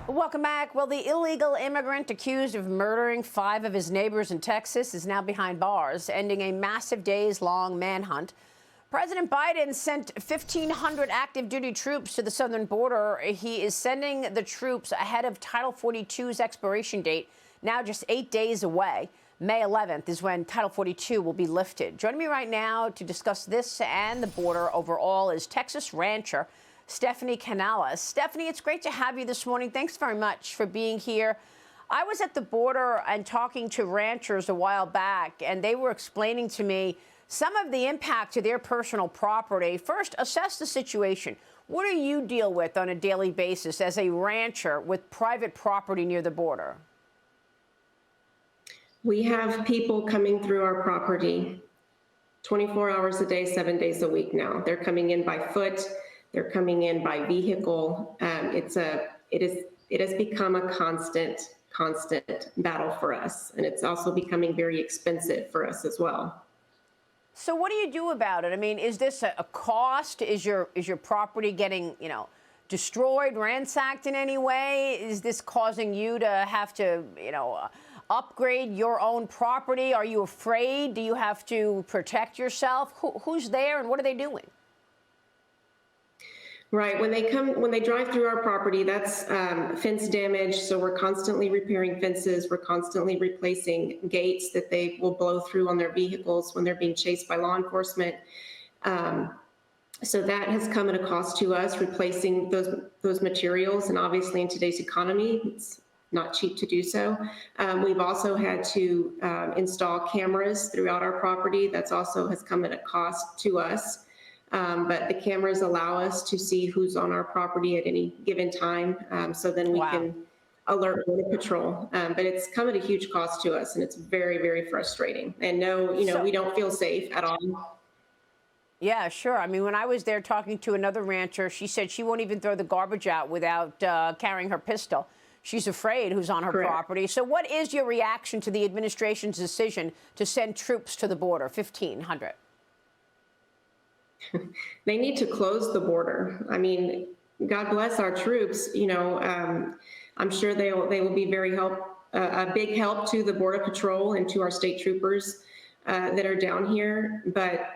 Welcome back. Well, the illegal immigrant accused of murdering 5 of his neighbors in Texas is now behind bars, ending a massive days-long manhunt. President Biden sent 1,500 active duty troops to the southern border. He is sending the troops ahead of Title 42's expiration date, now just 8 days away. May 11th is when Title 42 will be lifted. Joining me right now to discuss this and the border overall is Texas rancher Stephanie Canales. Stephanie, it's great to have you this morning. Thanks very much for being here. I was at the border and talking to ranchers a while back, and they were explaining to me some of the impact to their personal property. First, assess the situation. What do you deal with on a daily basis as a rancher with private property near the border? We have people coming through our property 24 hours a day, 7 days a week now. They're coming in by foot. They're coming in by vehicle. It has become a constant battle for us. And it's also becoming very expensive for us as well. So what do you do about it? I mean, is this a cost? Is your property getting, destroyed, ransacked in any way? Is this causing you to have to, upgrade your own property? Are you afraid? Do you have to protect yourself? Who's there and what are they doing? Right. When they drive through our property, that's fence damage. So we're constantly repairing fences. We're constantly replacing gates that they will blow through on their vehicles when they're being chased by law enforcement. So that has come at a cost to us, replacing those materials. And obviously in today's economy, it's not cheap to do so. We've also had to install cameras throughout our property. That's also has come at a cost to us. But the cameras allow us to see who's on our property at any given time. So then we can alert Border Patrol. But it's come at a huge cost to us, and it's very, very frustrating. And we don't feel safe at all. Yeah, sure. I mean, when I was there talking to another rancher, she said she won't even throw the garbage out without carrying her pistol. She's afraid who's on her property. So what is your reaction to the administration's decision to send troops to the border, 1,500? They need to close the border. I mean, God bless our troops. I'm sure they will be a big help to the Border Patrol and to our state troopers that are down here. But,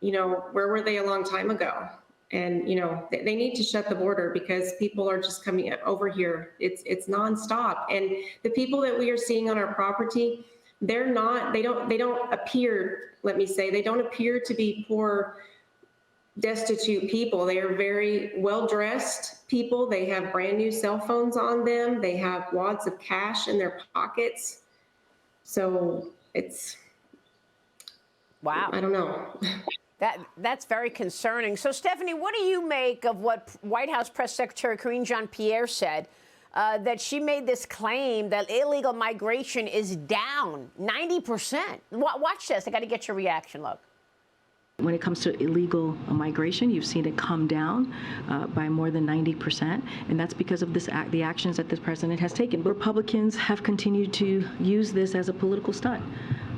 where were they a long time ago? And, they need to shut the border because people are just coming over here. It's nonstop. And the people that we are seeing on our property, they don't appear to be poor, destitute people. They are very well-dressed people. They have brand new cell phones on them. They have wads of cash in their pockets. So it's, wow. I don't know. That's very concerning. So, Stephanie, what do you make of what White House Press Secretary Karine Jean-Pierre said, that she made this claim that illegal migration is down 90%? Watch this. I got to get your reaction. Look. When it comes to illegal migration, you've seen it come down by more than 90%, and that's because of the actions that this president has taken. Republicans have continued to use this as a political stunt,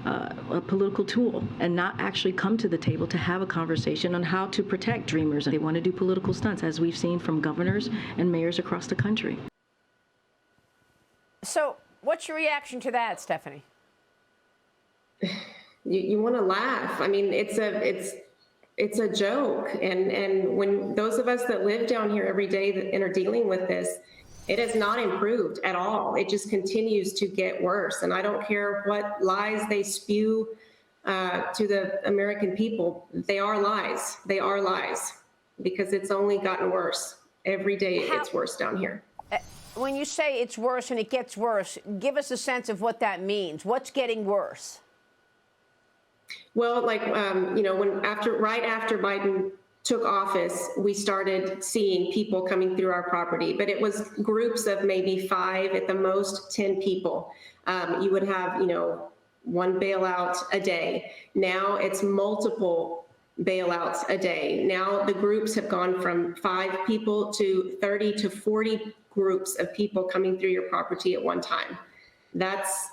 a political tool, and not actually come to the table to have a conversation on how to protect dreamers. They want to do political stunts, as we've seen from governors and mayors across the country. So what's your reaction to that, Stephanie? You want to laugh. I mean, it's a joke. And when those of us that live down here every day and are dealing with this, it has not improved at all. It just continues to get worse. And I don't care what lies they spew to the American people. They are lies. They are lies because it's only gotten worse. Every day it gets worse down here. When you say it's worse and it gets worse, give us a sense of what that means. What's getting worse? Well, right after Biden took office, we started seeing people coming through our property, but it was groups of maybe 5, at the most 10 people. You would have, one bailout a day. Now it's multiple bailouts a day. Now the groups have gone from 5 people to 30 to 40 groups of people coming through your property at one time. That's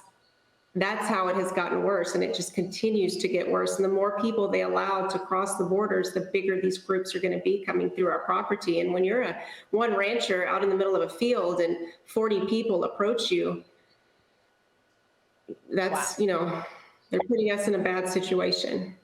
that's how it has gotten worse, and it just continues to get worse. And the more people they allow to cross the borders, the bigger these groups are going to be coming through our property. And when you're one rancher out in the middle of a field and 40 people approach you, that's, Wow. they're putting us in a bad situation.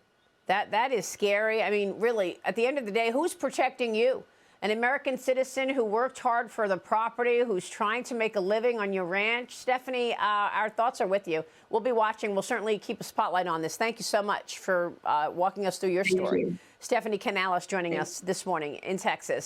That is scary. I mean, really, at the end of the day, who's protecting you? An American citizen who worked hard for the property, who's trying to make a living on your ranch. Stephanie, our thoughts are with you. We'll be watching. We'll certainly keep a spotlight on this. Thank you so much for walking us through your story. You. Stephanie Canales joining us this morning in Texas.